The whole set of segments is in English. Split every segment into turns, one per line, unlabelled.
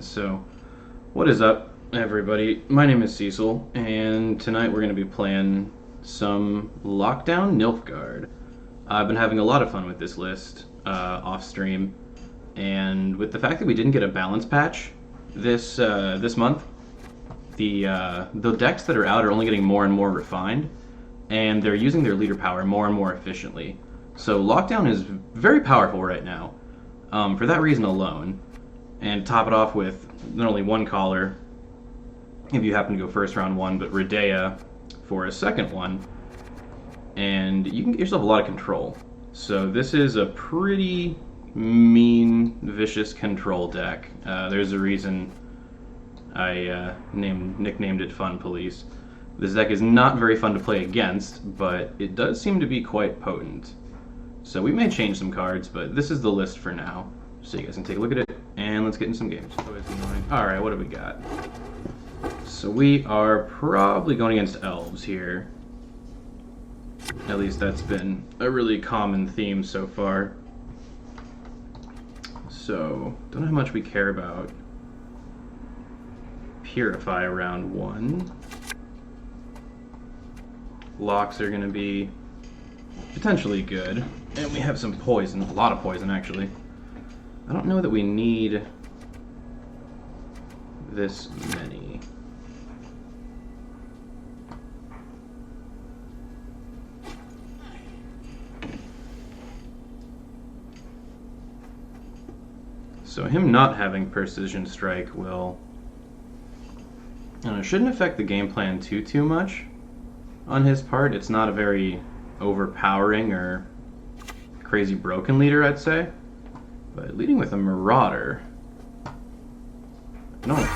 So, what is up, everybody? My name is Cecil, and tonight we're going to be playing some Lockdown Nilfgaard. I've been having a lot of fun with this list off stream, and with the fact that we didn't get a balance patch this month, the decks that are out are only getting more and more refined, and they're using their leader power more and more efficiently. So Lockdown is very powerful right now, for that reason alone. And top it off with not only one caller, if you happen to go first round one, but Redea for a second one, and you can get yourself a lot of control. So this is a pretty mean, vicious control deck. There's a reason I nicknamed it Fun Police. This deck is not very fun to play against, but it does seem to be quite potent. So we may change some cards, but this is the list for now. So you guys can take a look at it, and let's get in some games. Alright, what do we got? So we are probably going against elves here. At least that's been a really common theme so far. So, don't know how much we care about Purify round one. Locks are going to be potentially good. And we have some poison, a lot of poison actually. I don't know that we need this many. So him not having Precision Strike will... it shouldn't affect the game plan too much on his part. It's not a very overpowering or crazy broken leader, I'd say. But leading with a Marauder, I don't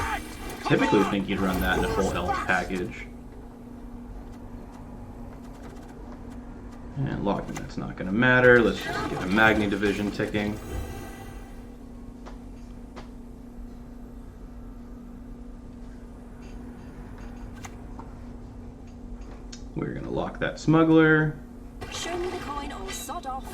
typically think you'd run that in a full health package. And locking, that's not going to matter. Let's just get a Magni Division ticking. We're going to lock that Smuggler.
Show me the coin or sod off.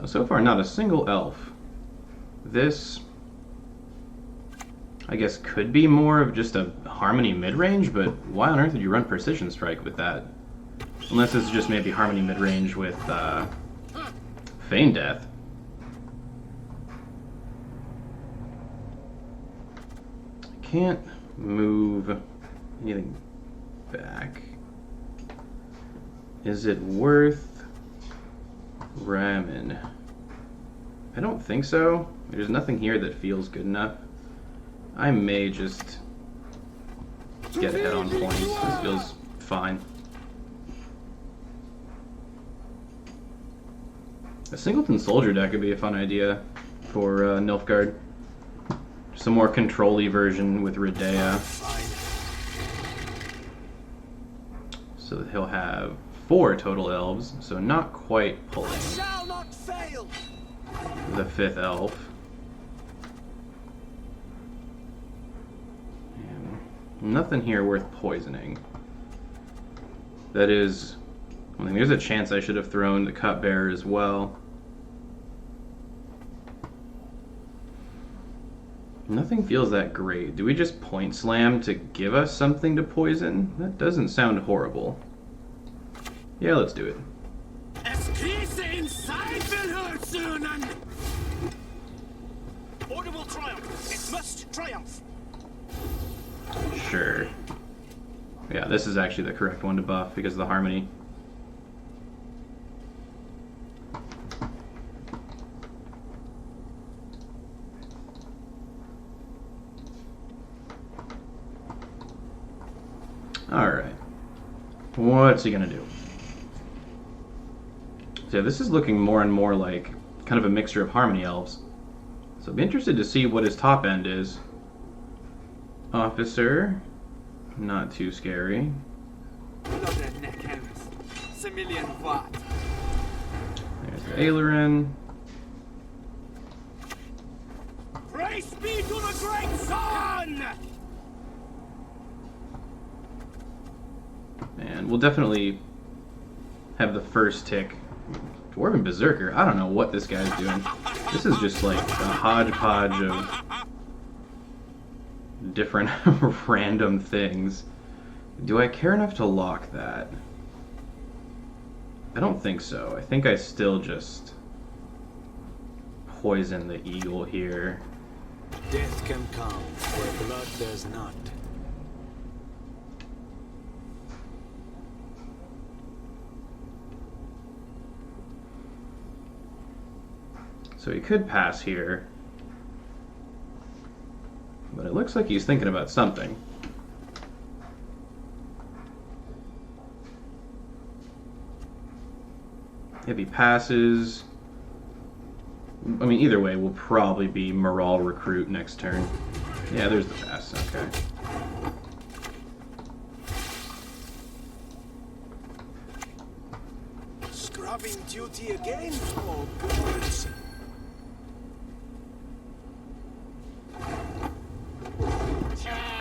So far not a single elf. This, I guess, could be more of just a Harmony mid-range, but why on earth would you run Precision Strike with that? Unless it's just maybe Harmony mid-range with Feign Death. I can't move anything back. Is it worth ramming? I don't think so. There's nothing here that feels good enough. I may just get ahead on points. This feels fine. A Singleton Soldier deck would be a fun idea for Nilfgaard. Just a more control-y version with Redea. So that he'll have 4 total elves, so not quite pulling the 5th elf. And nothing here worth poisoning. That is, I mean, there's a chance I should have thrown the Cupbearer as well. Nothing feels that great. Do we just point slam to give us something to poison? That doesn't sound horrible. Yeah, let's do it.
Order will triumph. It must triumph.
Sure. Yeah, this is actually the correct one to buff because of the Harmony. Alright. What's he gonna do? So yeah, this is looking more and more like kind of a mixture of Harmony elves. So I'd be interested to see what his top end is. Officer, not too scary. There's the Aileron.
Praise be to the great sun!
And we'll definitely have the first tick. Dwarven Berserker, I don't know what this guy's doing. This is just like a hodgepodge of different random things. Do I care enough to lock that? I don't think so. I think I still just poison the eagle here.
Death can come where blood does not.
So he could pass here. But it looks like he's thinking about something. If he passes... I mean, either way, we'll probably be Morale Recruit next turn. Yeah, there's the pass. Okay.
Scrubbing duty again? Oh, goodness.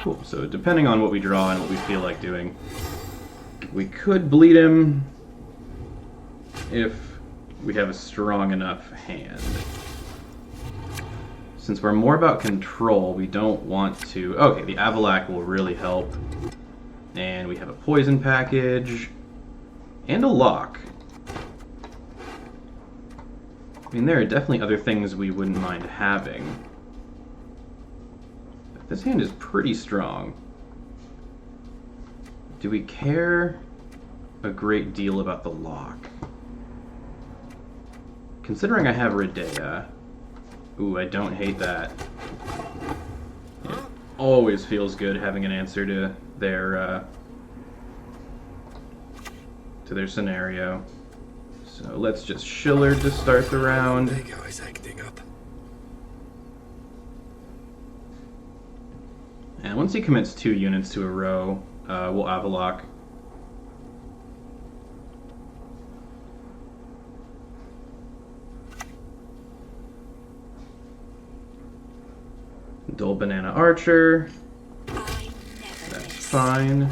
Cool. So depending on what we draw and what we feel like doing, we could bleed him if we have a strong enough hand. Since we're more about control, we don't want to... Okay, the Avalac will really help. And we have a poison package. And a lock. I mean, there are definitely other things we wouldn't mind having. But this hand is pretty strong. Do we care a great deal about the lock? Considering I have Redea... Ooh, I don't hate that. It always feels good having an answer to their scenario. So let's just Shillard to start the round.
Big guy's acting up.
And once he commits 2 units to a row, we'll Avalock. Dull Banana Archer. That's fine.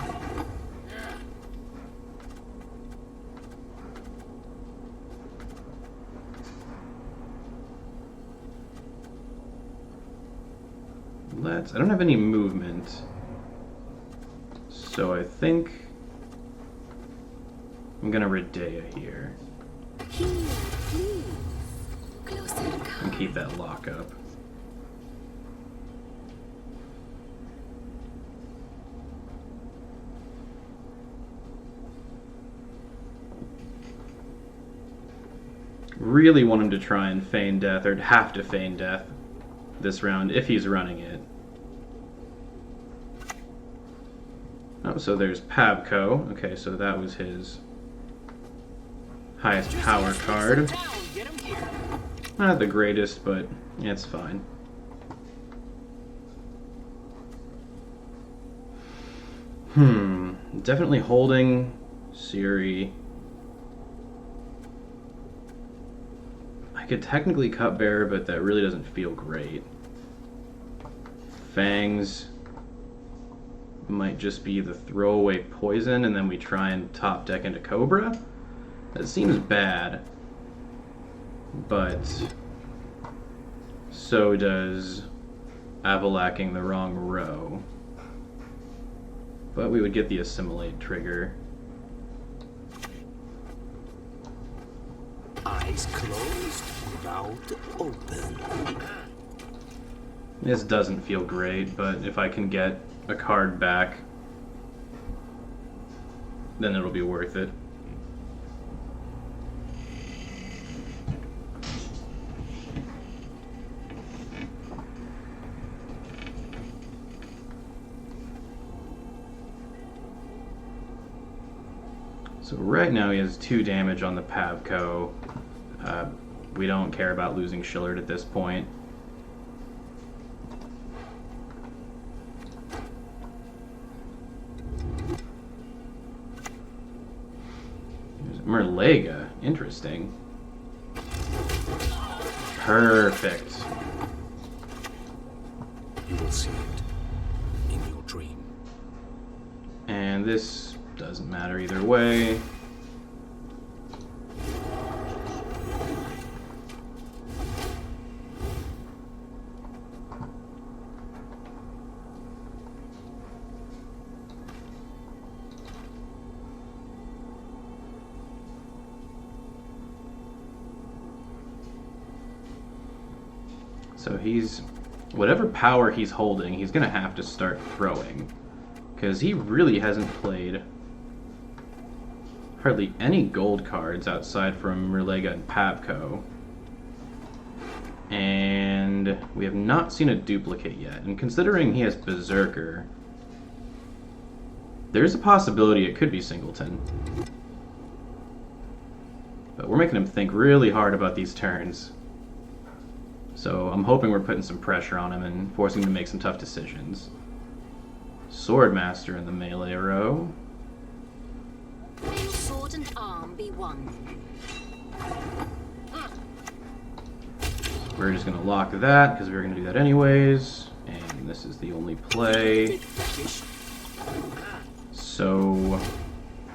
I don't have any movement. So I think I'm gonna Redea here. And keep that lock up. Really want him to try and feign death, or have to feign death this round if he's running it. Oh, so there's Pabco. Okay, so that was his highest power card. Not the greatest, but it's fine. Definitely holding Siri. I could technically Cupbearer, but that really doesn't feel great. Fangs might just be the throwaway poison, and then we try and top deck into Cobra. That seems bad, but so does Avalacking the wrong row. But we would get the Assimilate trigger.
Eyes closed, mouth open.
This doesn't feel great, but if I can get a card back, then it'll be worth it. So right now he has 2 damage on the Pavco. We don't care about losing Shillard at this point. There's Merlega. Interesting. Perfect.
You will see it in your dream.
And this Doesn't matter either way. So he's, whatever power he's holding, he's going to have to start throwing. Because he really hasn't played hardly any gold cards outside from Relega and Pabco. And we have not seen a duplicate yet. And considering he has Berserker, there's a possibility it could be Singleton. But we're making him think really hard about these turns. So I'm hoping we're putting some pressure on him and forcing him to make some tough decisions. Swordmaster in the melee row.
May sword and arm be one.
We're just going to lock that because we were going to do that anyways. And this is the only play. So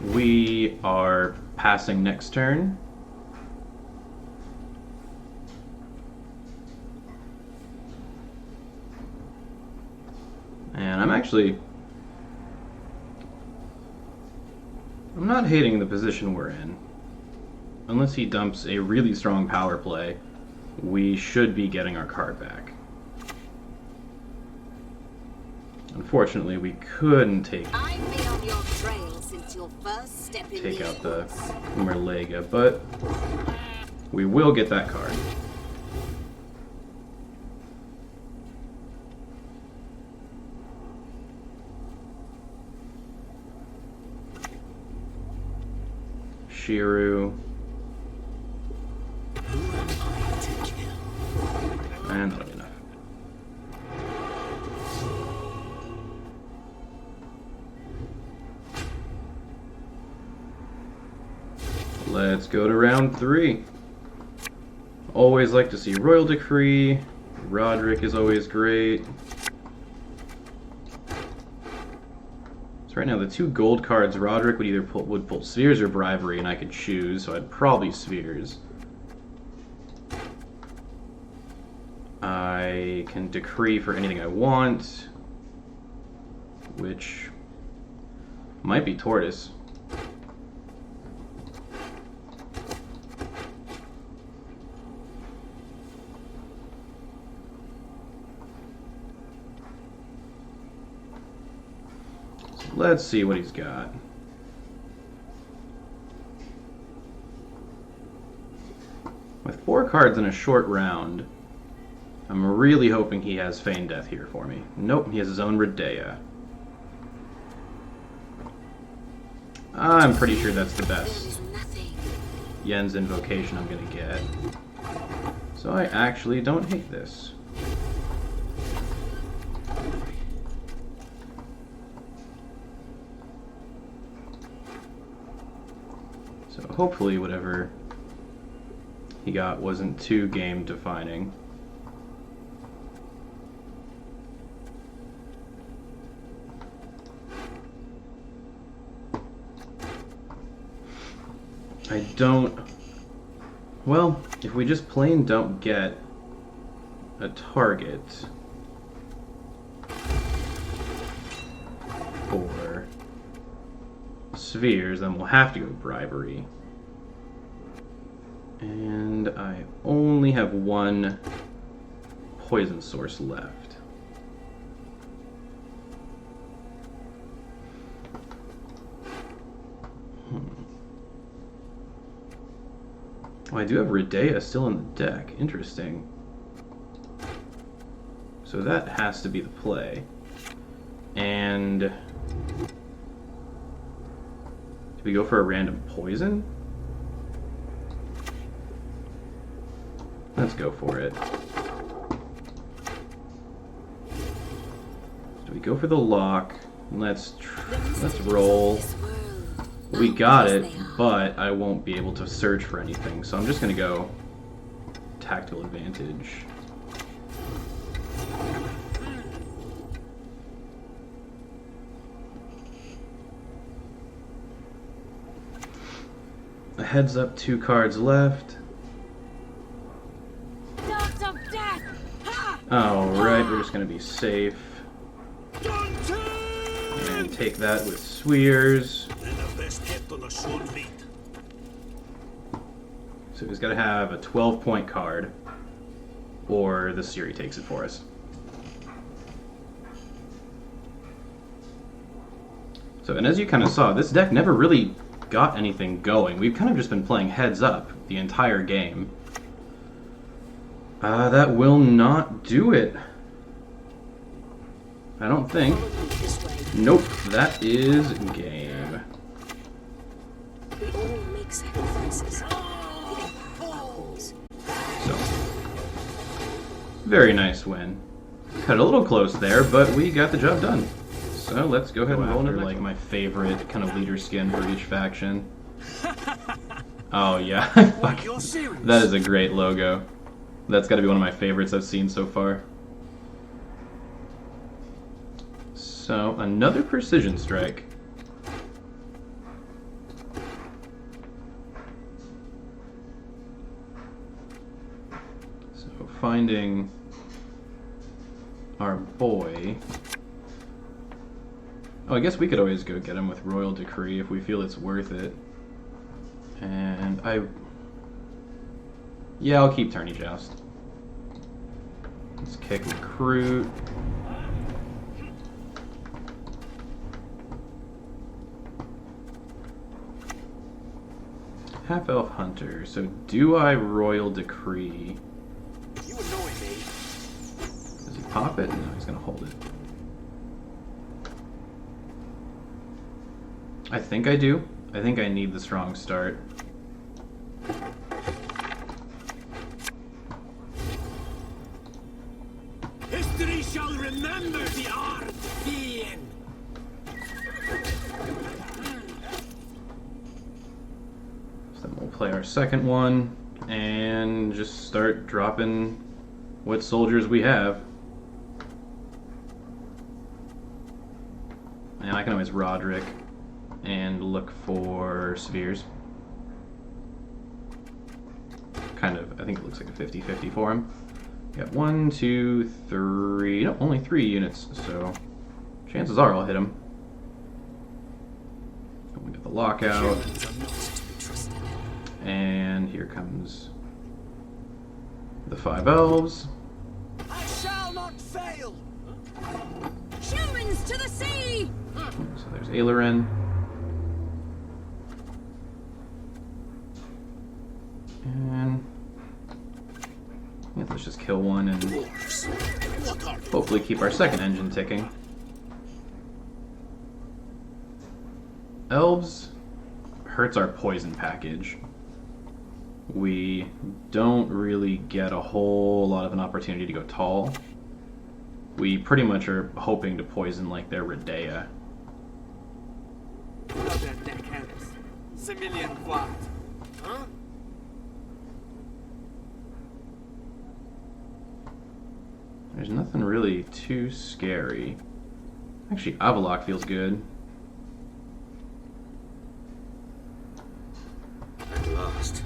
we are passing next turn. And I'm not hating the position we're in. Unless he dumps a really strong power play, we should be getting our card back. Unfortunately, we couldn't take
I've been on your trail since your first step in
take
the
out the
woods.
Merlega, but we will get that card. Shiru. And that'll be enough. Let's go to round 3. Always like to see Royal Decree. Roderick is always great. So right now the 2 gold cards, Roderick would either pull Spheres or Bribery, and I could choose, so I'd probably Spheres. I can Decree for anything I want, which might be Tortoise. Let's see what he's got. With 4 cards in a short round, I'm really hoping he has Feign Death here for me. Nope, he has his own Redea. I'm pretty sure that's the best Yen's Invocation I'm gonna get. So I actually don't hate this. So hopefully whatever he got wasn't too game defining. I don't... Well, if we just plain don't get a target for Spheres, then we'll have to go Bribery. And I only have 1 poison source left. Oh, I do have Redea still in the deck. Interesting. So that has to be the play. And do we go for a random poison? Let's go for it. Do we go for the lock? Let's roll. We got it, but I won't be able to search for anything, so I'm just gonna go Tactical Advantage. heads up 2 cards left.
Dogs of death! Ha!
Alright, we're just going to be safe. And take that with Swears. So he's got to have a 12-point card, or the Siri takes it for us. So, and as you kind of saw, this deck never really got anything going. We've kind of just been playing heads up the entire game. That will not do it. I don't think.
This way.
Nope, that is game.
We all make sacrifices. The Empire calls.
So, very nice win. Cut a little close there, but we got the job done. So let's go ahead and roll into like my favorite kind of leader skin for each faction. Oh yeah, fuck. That is a great logo. That's got to be one of my favorites I've seen so far. So another precision strike. So finding our boy. Oh, I guess we could always go get him with Royal Decree if we feel it's worth it. And yeah, I'll keep Tourney Joust. Let's kick Recruit. Half-Elf Hunter. So do I Royal Decree?
You annoy me.
Does he pop it? No, he's gonna hold it. I think I do. I think I need the strong start.
History shall remember the Ardean.
So then we'll play our second one and just start dropping what soldiers we have. And I can always Roderick and look for spheres. Kind of, I think it looks like a 50-50 for him. Got 1, 2, 3, no, only 3 units, so chances are I'll hit him. We got the lockout. And here comes the 5 elves.
I shall not fail.
Humans to the sea!
So there's Aileron. And yeah, let's just kill one and hopefully keep our second engine ticking. Elves hurts our poison package. We don't really get a whole lot of an opportunity to go tall. We pretty much are hoping to poison like their Redea.
Huh?
There's nothing really too scary. Actually, Avalok feels good.
At last.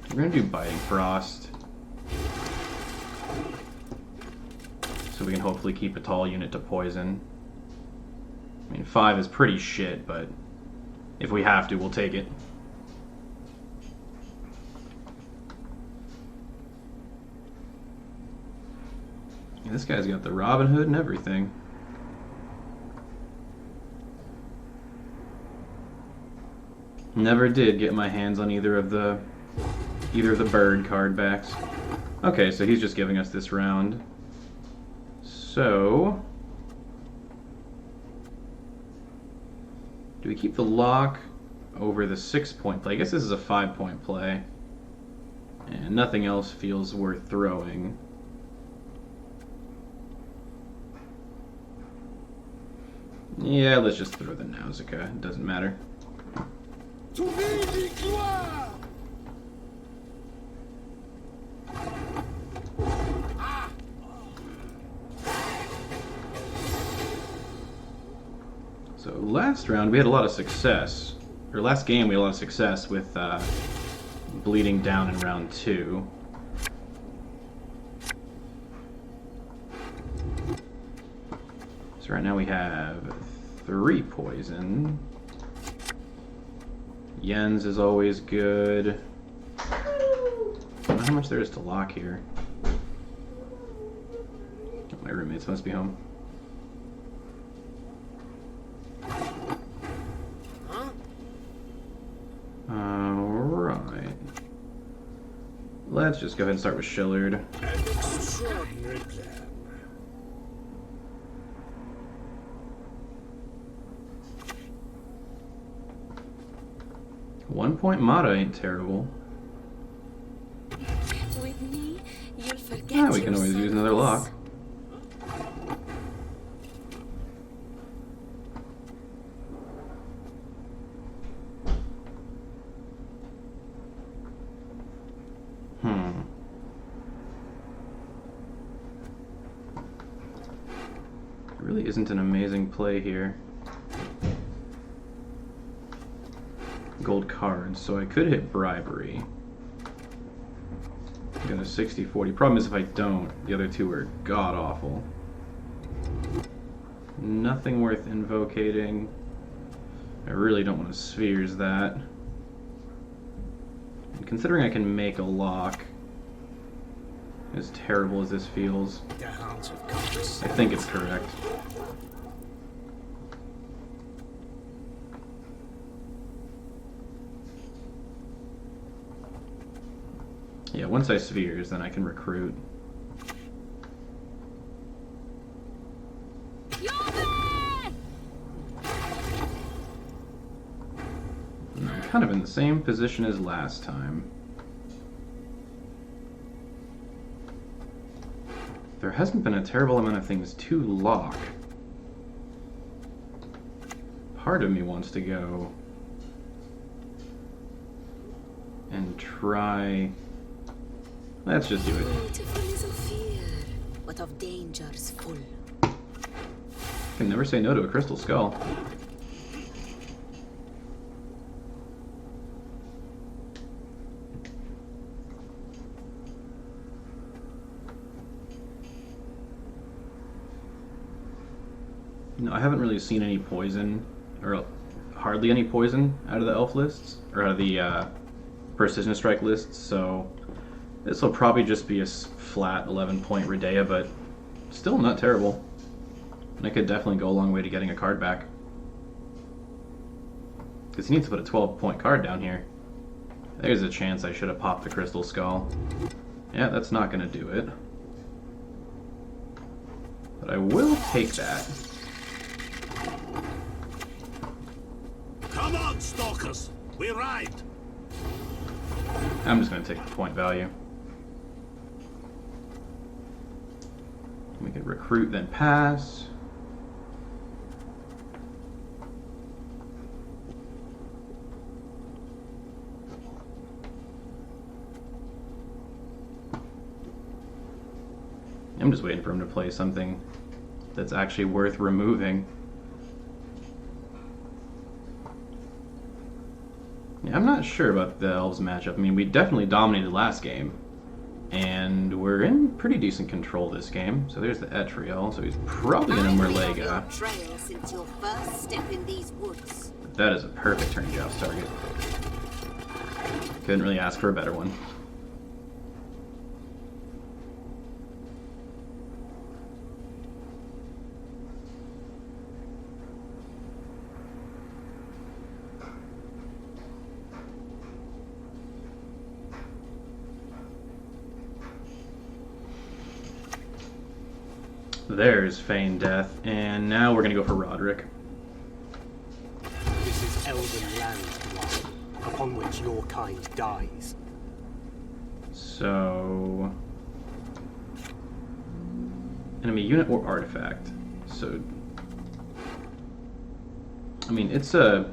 We're gonna do Biting Frost. So we can hopefully keep a tall unit to poison. I mean, 5 is pretty shit, but if we have to, we'll take it. Yeah, this guy's got the Robin Hood and everything. Never did get my hands on either of the bird card backs. Okay, so he's just giving us this round. So do we keep the lock over the 6-point play? I guess this is a 5-point play. And nothing else feels worth throwing. Yeah, let's just throw the Nausicaa. It doesn't matter.
To be victoire!
So So last round we had a lot of success, or last game we had a lot of success with bleeding down in round 2. So right now we have 3 poison. Jens is always good. I don't know how much there is to lock here. Oh, my roommates must be home. Alright. Let's just go ahead and start with Shillard.
An extraordinary plan.
One point Mata ain't terrible.
With me, you'll forget
Yeah, we can always use another lock. There really isn't an amazing play here. Gold cards, so I could hit bribery. I got a 60-40. Problem is if I don't, the other two are god-awful. Nothing worth invocating. I really don't want to spheres that. And considering I can make a lock, as terrible as this feels,
The hounds have come to
I think it's correct. Yeah, once I spheres, then I can recruit. And I'm kind of in the same position as last time. There hasn't been a terrible amount of things to lock. Part of me wants to go and try. Let's just do it.
Beautiful is of fear, but of dangers full.
Can never say no to a crystal skull. No, I haven't really seen any poison, or hardly any poison out of the elf lists, or out of the precision strike lists, so this will probably just be a flat 11-point Redea, but still not terrible. And I could definitely go a long way to getting a card back. Because he needs to put a 12-point card down here. There's a chance I should have popped the Crystal Skull. Yeah, that's not going to do it. But I will take that.
Come on, stalkers! We ride!
I'm just going to take the point value. We could recruit, then pass. I'm just waiting for him to play something that's actually worth removing. Yeah, I'm not sure about the Elves matchup. I mean, we definitely dominated last game, and we're in pretty decent control this game. So there's the Etriel, so he's probably going to Merlega.
Trail since your first step in these woods.
That is a perfect turn joust target. Couldn't really ask for a better one. There's Feign Death, and now we're gonna go for Roderick.
This is elven land, Dwarf, upon which your kind dies.
So, enemy unit or artifact. So, I mean, it's a.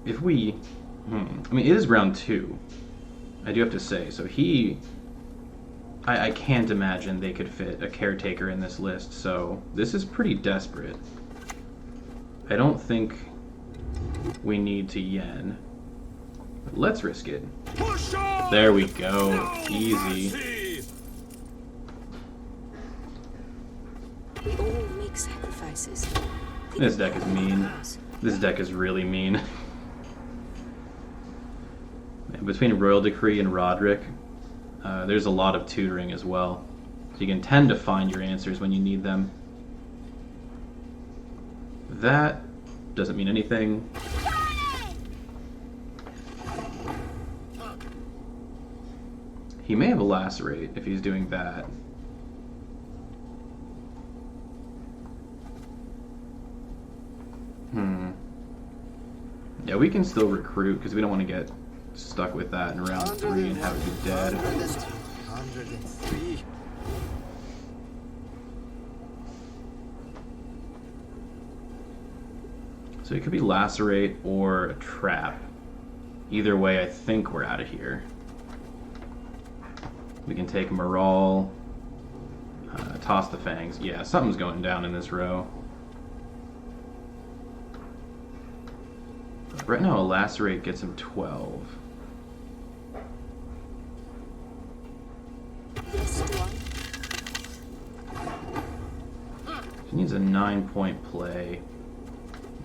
If we, I mean, it is round 2. I do have to say. So he I can't imagine they could fit a caretaker in this list, so this is pretty desperate. I don't think we need to yen. But let's risk it.
Push on!
There we go.
No
Easy.
mercy!
We all make sacrifices.
This deck is mean. This deck is really mean. Between Royal Decree and Roderick, there's a lot of tutoring as well. So you can tend to find your answers when you need them. That doesn't mean anything. He may have a lacerate if he's doing that. Yeah, we can still recruit because we don't want to get stuck with that in round 3 and have it be dead.
103.
So it could be lacerate or a trap. Either way, I think we're out of here. We can take Moral, toss the fangs. Yeah, something's going down in this row. Right now, a lacerate gets him 12.
This one.
He needs a 9-point play.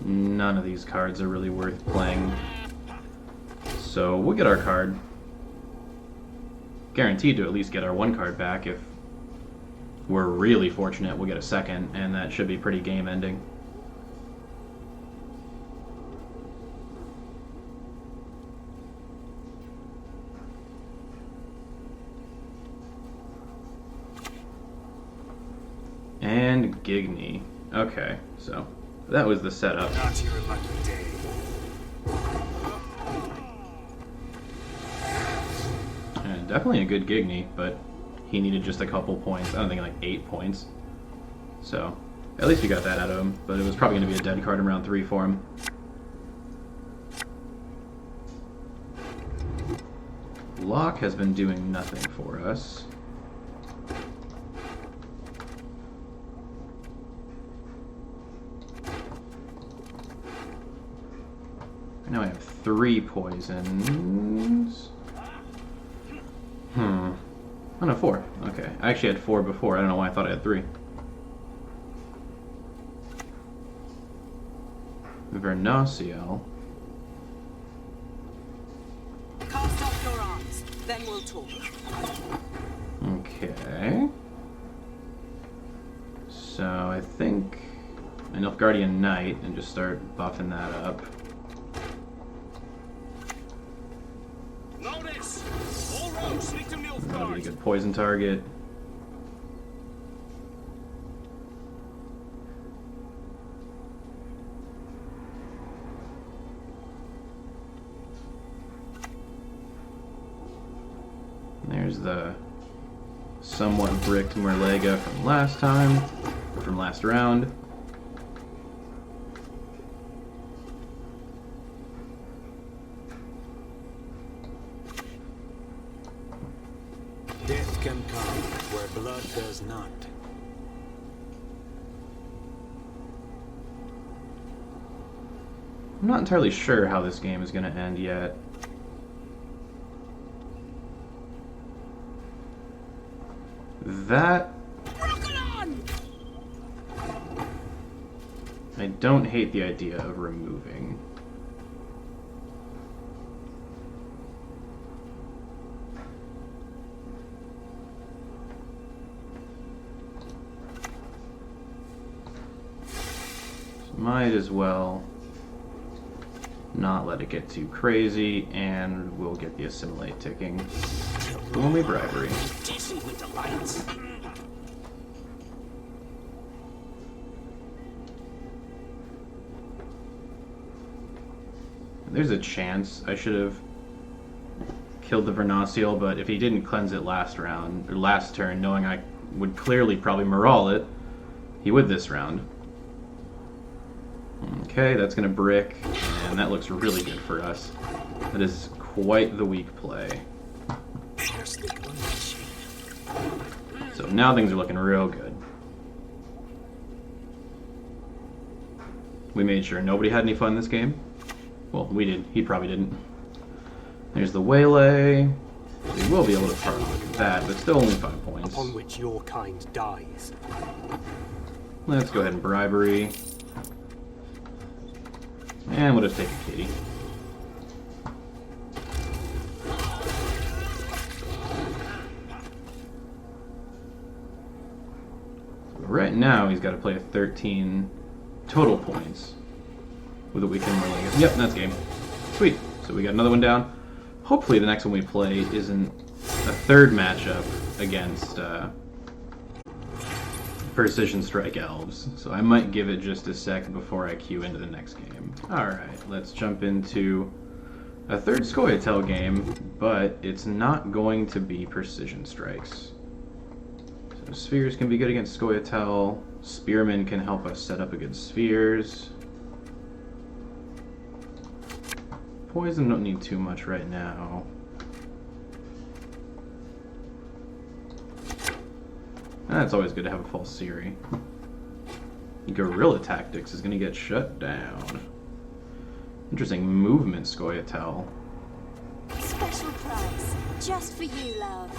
None of these cards are really worth playing. So we'll get our card. Guaranteed to at least get our 1 card back. If we're really fortunate, we'll get a 2nd, and that should be pretty game ending. And Gigny. Okay, so that was the setup.
Not your lucky day.
And definitely a good Gigny, but he needed just a couple points. I don't think like 8 points. So at least we got that out of him, but it was probably going to be a dead card in round 3 for him. Locke has been doing nothing for us. Now I have 3 poisons. Oh no, 4. Okay. I actually had 4 before. I don't know why I thought I had 3. Vernociel.
Cast off your arms, then we'll talk.
Okay. So I think a Nilfgaardian Knight and just start buffing that up.
Notice! All roads lead to
That'll be a
Nilfgaard.
good poison target. There's the somewhat bricked Merlega from last time, or from last round.
Death can come where blood does not.
I'm not entirely sure how this game is going to end yet. That... I don't hate the idea of removing. So might as well not let it get too crazy, and we'll get the assimilate ticking. Only bribery.
Dizzy with the lights.
There's a chance I should have killed the Vernociel, but if he didn't cleanse it last round, or last turn, knowing I would clearly probably Moral it, he would this round. Okay, that's gonna brick, and that looks really good for us. That is quite the weak play.
There's the one machine.
So now things are looking real good. We made sure nobody had any fun this game. Well, we did. He probably didn't. There's the waylay. We will be able to park that, but still only 5 points.
Upon which your kind dies.
Let's go ahead and bribery. And we'll just take a kitty. Right now, he's got to play a 13 total points with a weekend more legacy. Yep, that's game. Sweet. So we got another one down. Hopefully the next one we play isn't a third matchup against Precision Strike Elves. So I might give it just a sec before I queue into the next game. Alright, let's jump into a third scoia'tael game, but it's not going to be Precision Strikes. So spheres can be good against scoia'tael. Spearmen can help us set up against spheres. Poison don't need too much right now. That's always good to have a false Siri. Guerrilla Tactics is going to get shut down. Interesting movement, scoia'tael.
Special prize, just for you, love.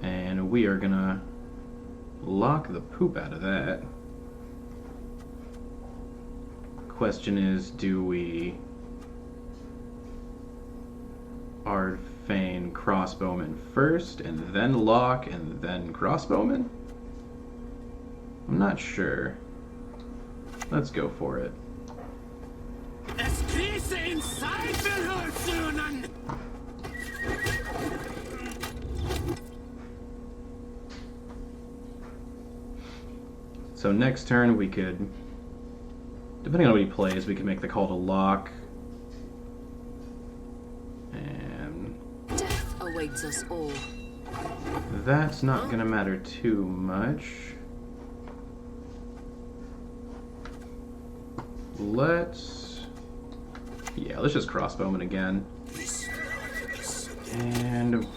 And we are going to lock the poop out of that. Question is, do we Ardfane crossbowman first, and then lock, and then crossbowman? I'm not sure. Let's go for it.
Es Krise in Seifelhölzönen!
So next turn we could, depending on what he plays, we could make the call to lock. And
Death awaits us all.
that's not going to matter too much. Let's just crossbowman again. And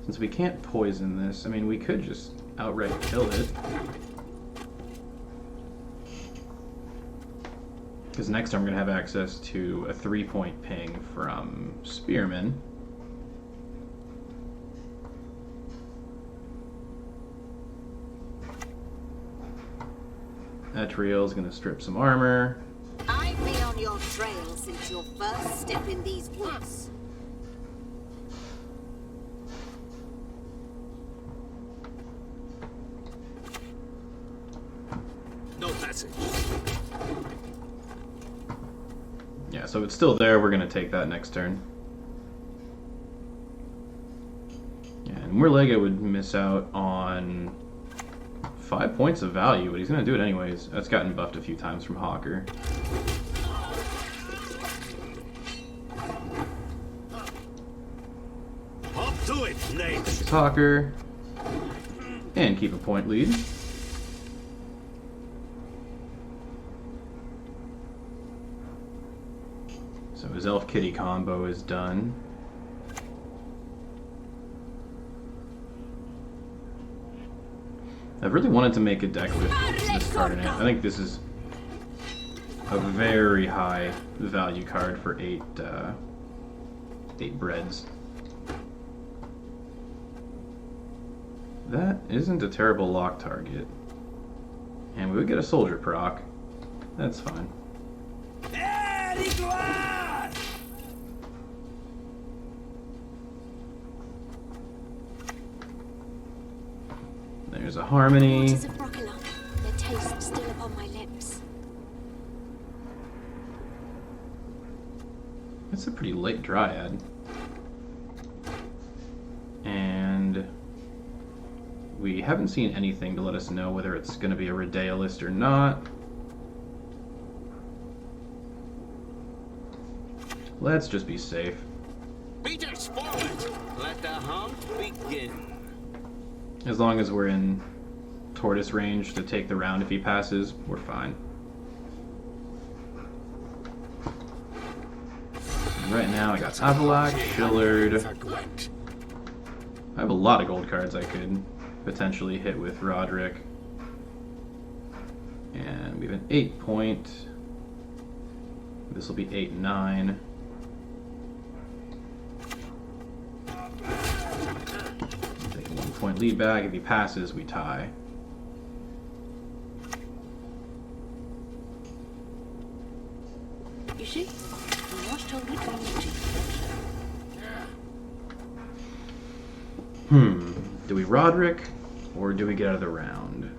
since we can't poison this, I mean, we could just outright kill it. Because next time we're going to have access to a 3-point ping from Spearman. Etriel's going to strip some armor.
I've been on your trail since your first step in these woods.
No passage.
Yeah, so it's still there. We're going to take that next turn. Yeah, and Murlega would miss out on 5 points of value, but he's going to do it anyways. That's gotten buffed a few times from Hawker.
Up to it, Nate.
Take Hawker. And keep a point lead. So his Elf Kitty combo is done. I've really wanted to make a deck with this card in it. I think this is a very high value card for 8 breads. That isn't a terrible lock target. And we would get a soldier proc. That's fine. There's a harmony.
Waters of Broccolon, their taste still upon my lips.
That's a pretty late dryad. And we haven't seen anything to let us know whether it's going to be a Redealist or not. Let's just be safe.
Beaters forward. Let the hump begin.
As long as we're in tortoise range to take the round if he passes, we're fine. And right now I got Avalok, Shillard,
For Gwent.
I have a lot of gold cards I could potentially hit with Roderick. And we have an 8 point. This will be 8 and 9. Take a 1 point lead back. If he passes, we tie.
You see? The watch told me to meet you.
Do we Roderick, or do we get out of the round?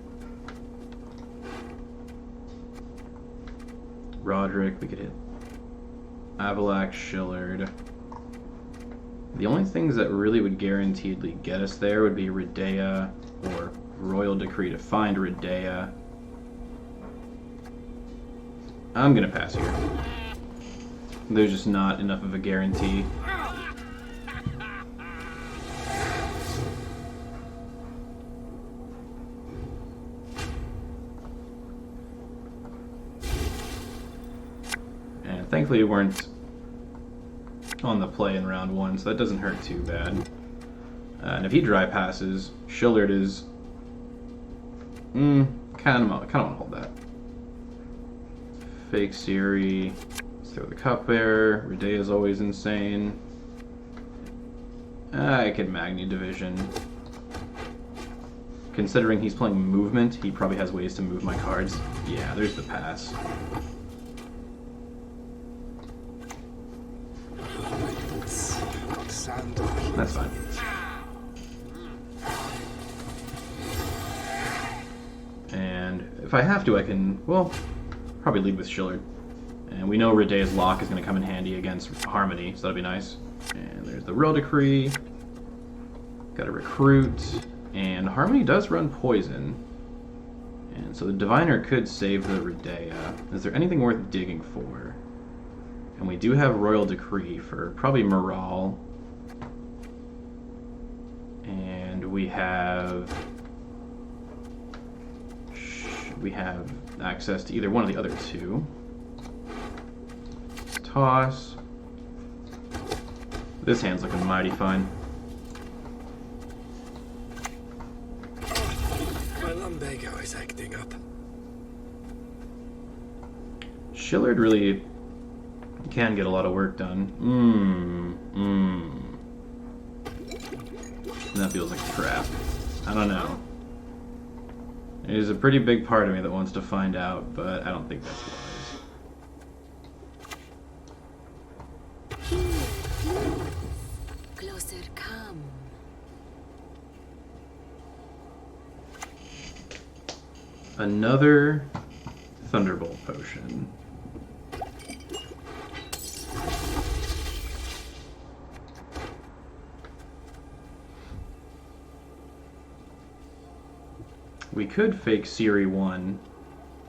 Roderick, we could hit Avalac, Shillard. The only things that really would guaranteedly get us there would be Redea or Royal Decree to find Redea. I'm gonna pass here. There's just not enough of a guarantee. And thankfully we weren't on the play in round 1, so that doesn't hurt too bad. And if he dry passes, Shillard is kind of want to hold that. Fake Siri. Let's throw the Cupbearer. Redea is always insane. I could Magni Division. Considering he's playing movement, he probably has ways to move my cards. Yeah, there's the pass. That's fine. And if I have to, I can, well, probably lead with Shillard. And we know Redea's Lock is going to come in handy against Harmony, so that'll be nice. And there's the Royal Decree. Got to recruit. And Harmony does run poison. And so the Diviner could save the Redea. Is there anything worth digging for? And we do have Royal Decree for probably morale. And we have access to either one of the other two. Toss. This hand's looking mighty fine.
My lumbago is acting up.
Shillard really can get a lot of work done. And that feels like crap. I don't know. There's a pretty big part of me that wants to find out, but I don't think that's wise.
Closer come.
Another Thunderbolt Potion. We could fake Siri 1,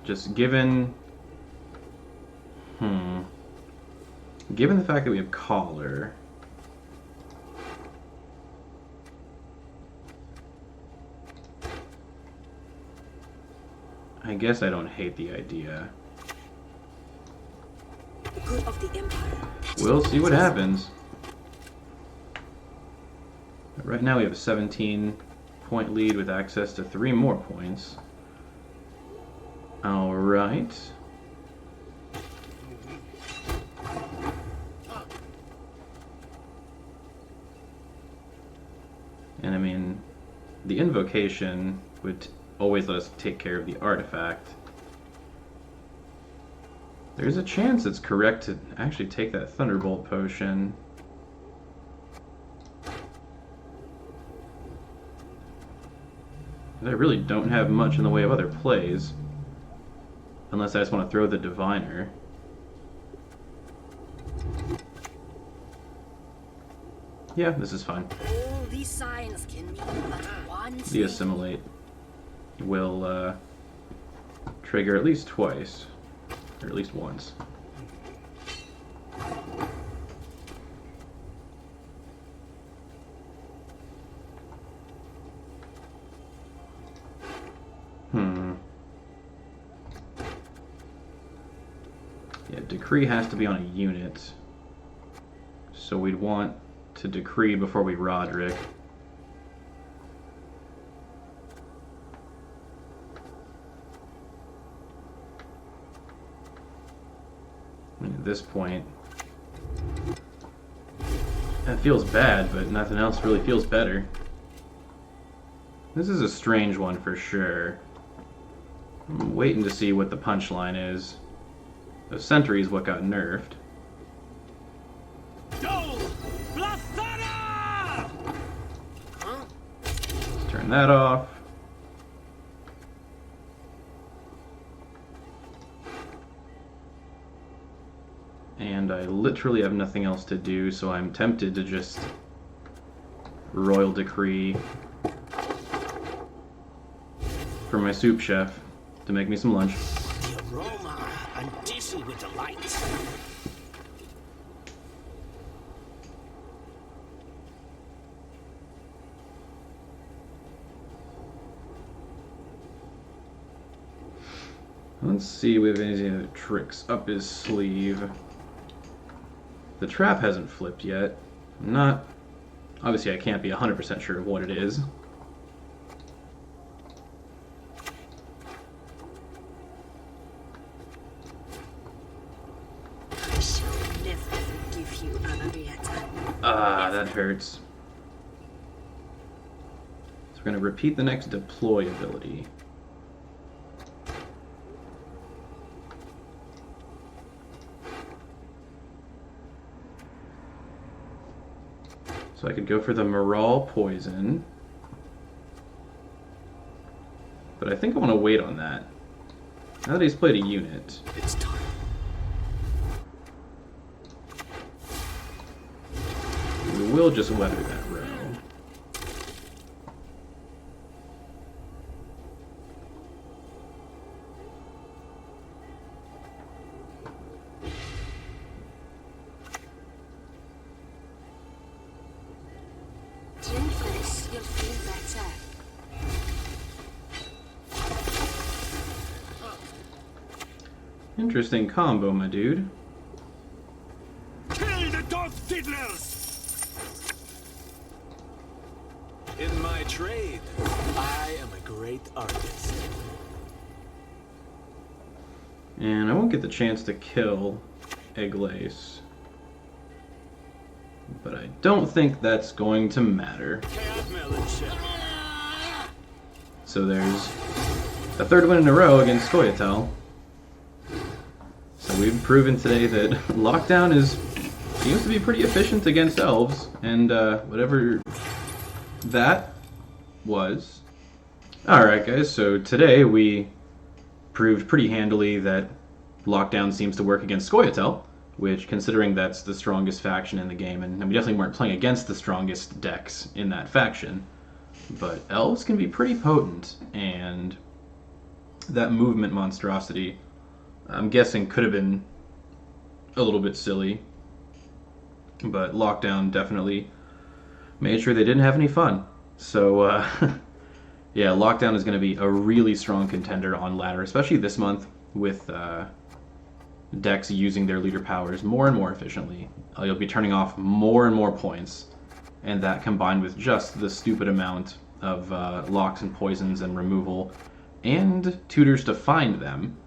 just given the fact that we have Collar. I guess I don't hate the idea.
The good of the Empire.
We'll see what happens. Right now we have a 17-point lead with access to 3 more points. Alright. And I mean, the invocation would always let us take care of the artifact. There's a chance it's correct to actually take that Thunderbolt Potion. I really don't have much in the way of other plays. Unless I just want to throw the Diviner. Yeah, this is fine.
All these signs can mean but one
The
thing.
Assimilate will trigger at least twice. Or at least once. Yeah, Decree has to be on a unit. So we'd want to Decree before we Roderick. at this point. That feels bad, but nothing else really feels better. This is a strange one for sure. I'm waiting to see what the punchline is. The sentry is what got nerfed.
Go! Blastada!
Let's turn that off. And I literally have nothing else to do, so I'm tempted to just royal decree for my soup chef to make me some lunch.
The aroma, I'm dizzy with delight.
Let's see if we have any other tricks up his sleeve. The trap hasn't flipped yet. Obviously I can't be 100% sure of what it is.
I shall never forgive you, Henrietta.
Ah, that hurts. So we're going to repeat the next deploy ability. So I could go for the morale poison. But I think I want to wait on that. Now that he's played a unit.
It's time.
We will just weather that row.
Drink this, you'll feel better.
Interesting combo, my dude.
Kill the dog diddlers!
In my trade, I am a great artist.
And I won't get the chance to kill Eglace. But I don't think that's going to matter. So there's a third win in a row against scoia'tael. So we've proven today that Lockdown seems to be pretty efficient against elves, and whatever that was. Alright guys, so today we proved pretty handily that Lockdown seems to work against scoia'tael, which, considering that's the strongest faction in the game, and we definitely weren't playing against the strongest decks in that faction, but elves can be pretty potent, and that movement monstrosity, I'm guessing, could have been a little bit silly, but Lockdown definitely made sure they didn't have any fun. So, yeah, Lockdown is going to be a really strong contender on ladder, especially this month with decks using their leader powers more and more efficiently. You'll be turning off more and more points, and that combined with just the stupid amount of locks and poisons and removal and tutors to find them,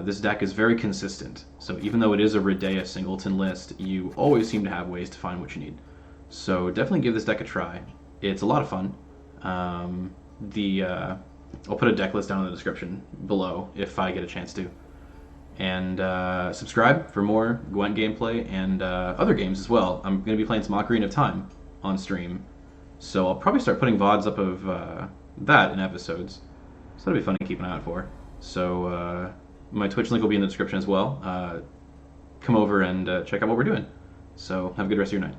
this deck is very consistent. So even though it is a Redea singleton list, you always seem to have ways to find what you need. So definitely give this deck a try. It's a lot of fun. I'll put a deck list down in the description below if I get a chance to. And subscribe for more Gwent gameplay and other games as well. I'm going to be playing some Ocarina of Time on stream, so I'll probably start putting VODs up of that in episodes. So that'll be fun to keep an eye out for. So my Twitch link will be in the description as well. Come over and check out what we're doing. So have a good rest of your night.